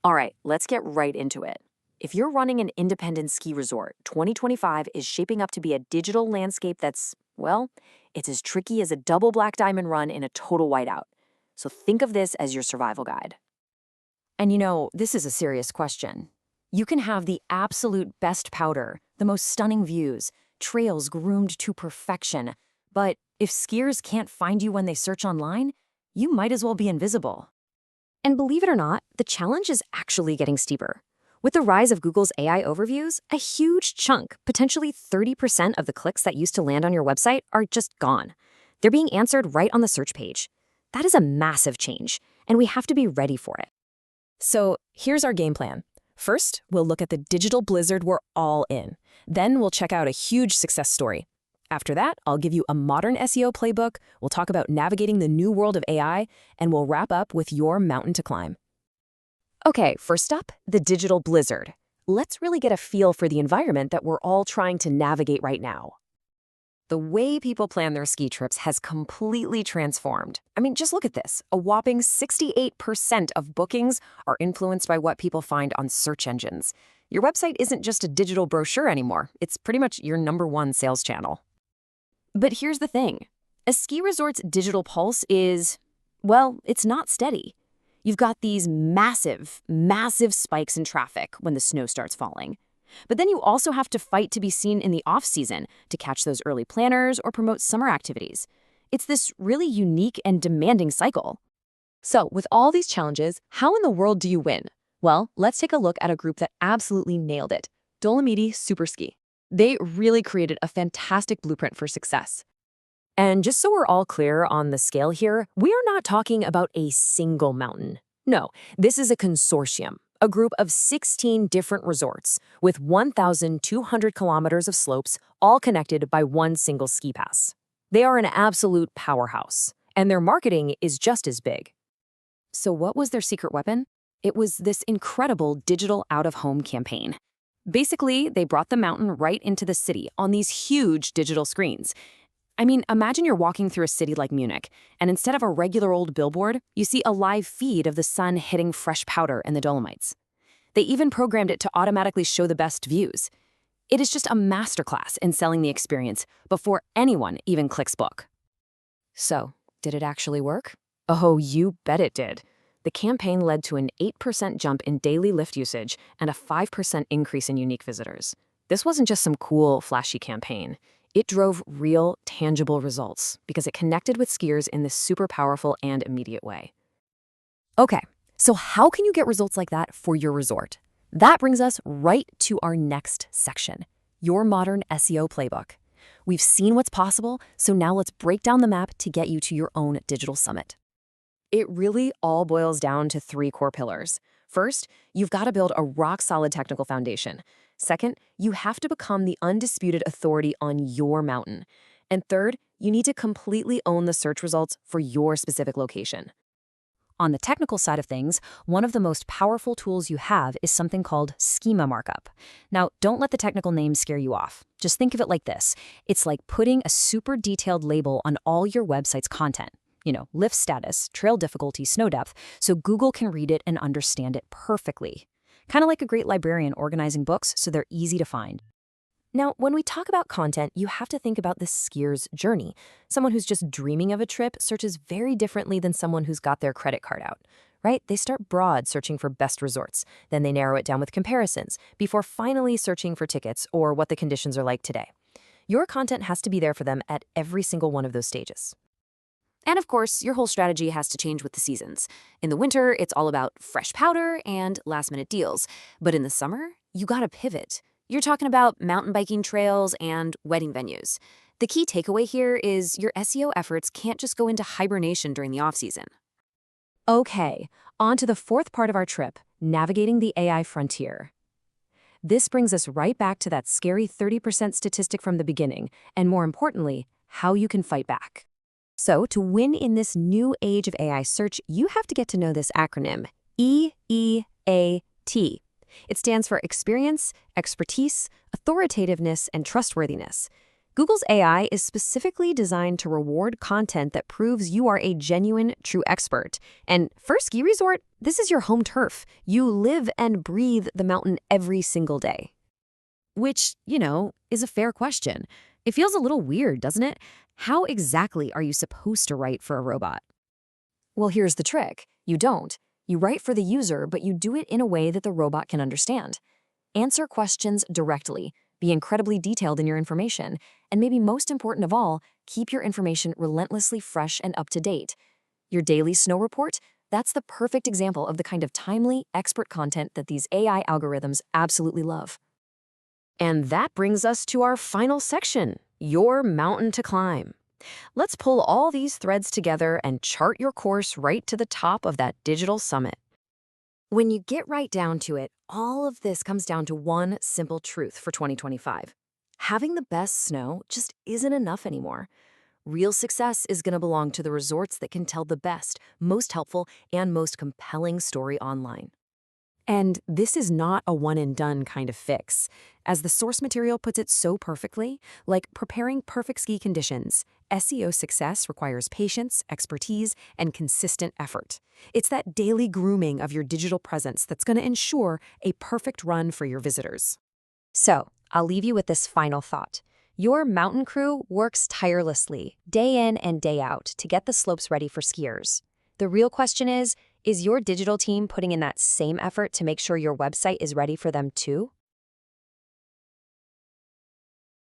All right, let's get right into it. If you're running an independent ski resort, 2025 is shaping up to be a digital landscape that's, well, it's as tricky as a double black diamond run in a total whiteout. So think of this as your survival guide. And this is a serious question. You can have the absolute best powder, the most stunning views, trails groomed to perfection, but if skiers can't find you when they search online, you might as well be invisible. And believe it or not, the challenge is actually getting steeper. With the rise of Google's AI overviews, a huge chunk, potentially 30% of the clicks that used to land on your website are just gone. They're being answered right on the search page. That is a massive change, and we have to be ready for it. So here's our game plan. First, we'll look at the digital blizzard we're all in. Then we'll check out a huge success story. After that, I'll give you a modern SEO playbook, we'll talk about navigating the new world of AI, and we'll wrap up with your mountain to climb. Okay, first up, the digital blizzard. Let's really get a feel for the environment that we're all trying to navigate right now. The way people plan their ski trips has completely transformed. I mean, just look at this. A whopping 68% of bookings are influenced by what people find on search engines. Your website isn't just a digital brochure anymore. It's pretty much your #1 sales channel. But here's the thing. A ski resort's digital pulse is, well, it's not steady. You've got these massive, massive spikes in traffic when the snow starts falling. But then you also have to fight to be seen in the off-season to catch those early planners or promote summer activities. It's this really unique and demanding cycle. So, with all these challenges, how in the world do you win? Well, let's take a look at a group that absolutely nailed it, Dolomiti Superski. They really created a fantastic blueprint for success. And just so we're all clear on the scale here, we are not talking about a single mountain. No, this is a consortium, a group of 16 different resorts with 1,200 kilometers of slopes, all connected by one single ski pass. They are an absolute powerhouse, and their marketing is just as big. So what was their secret weapon? It was this incredible digital out-of-home campaign. Basically, they brought the mountain right into the city on these huge digital screens. I mean, imagine you're walking through a city like Munich, and instead of a regular old billboard, you see a live feed of the sun hitting fresh powder in the Dolomites. They even programmed it to automatically show the best views. It is just a masterclass in selling the experience before anyone even clicks book. So, did it actually work? Oh, you bet it did. The campaign led to an 8% jump in daily lift usage and a 5% increase in unique visitors. This wasn't just some cool, flashy campaign. It drove real, tangible results because it connected with skiers in this super powerful and immediate way. Okay, so how can you get results like that for your resort? That brings us right to our next section, your modern SEO playbook. We've seen what's possible, so now let's break down the map to get you to your own digital summit. It really all boils down to 3 core pillars. First, you've got to build a rock-solid technical foundation. Second, you have to become the undisputed authority on your mountain. And third, you need to completely own the search results for your specific location. On the technical side of things, one of the most powerful tools you have is something called schema markup. Now, don't let the technical name scare you off. Just think of it like this. It's like putting a super detailed label on all your website's content. Lift status, trail difficulty, snow depth, so Google can read it and understand it perfectly. Kind of like a great librarian organizing books so they're easy to find. Now, when we talk about content, you have to think about the skier's journey. Someone who's just dreaming of a trip searches very differently than someone who's got their credit card out, right? They start broad, searching for best resorts. Then they narrow it down with comparisons before finally searching for tickets or what the conditions are like today. Your content has to be there for them at every single one of those stages. And of course, your whole strategy has to change with the seasons. In the winter, it's all about fresh powder and last-minute deals. But in the summer, you gotta pivot. You're talking about mountain biking trails and wedding venues. The key takeaway here is your SEO efforts can't just go into hibernation during the off-season. Okay, on to the 4th part of our trip, navigating the AI frontier. This brings us right back to that scary 30% statistic from the beginning, and more importantly, how you can fight back. So, to win in this new age of AI search, you have to get to know this acronym, EEAT. It stands for experience, expertise, authoritativeness, and trustworthiness. Google's AI is specifically designed to reward content that proves you are a genuine, true expert. And for a ski resort, this is your home turf. You live and breathe the mountain every single day. Which, is a fair question. It feels a little weird, doesn't it? How exactly are you supposed to write for a robot? Well, here's the trick. You don't. You write for the user, but you do it in a way that the robot can understand. Answer questions directly. Be incredibly detailed in your information. And maybe most important of all, keep your information relentlessly fresh and up to date. Your daily snow report? That's the perfect example of the kind of timely, expert content that these AI algorithms absolutely love. And that brings us to our final section, your mountain to climb. Let's pull all these threads together and chart your course right to the top of that digital summit. When you get right down to it, all of this comes down to one simple truth for 2025. Having the best snow just isn't enough anymore. Real success is going to belong to the resorts that can tell the best, most helpful, and most compelling story online. And this is not a one-and-done kind of fix. As the source material puts it so perfectly, like preparing perfect ski conditions, SEO success requires patience, expertise, and consistent effort. It's that daily grooming of your digital presence that's going to ensure a perfect run for your visitors. So, I'll leave you with this final thought. Your mountain crew works tirelessly, day in and day out, to get the slopes ready for skiers. The real question is your digital team putting in that same effort to make sure your website is ready for them too?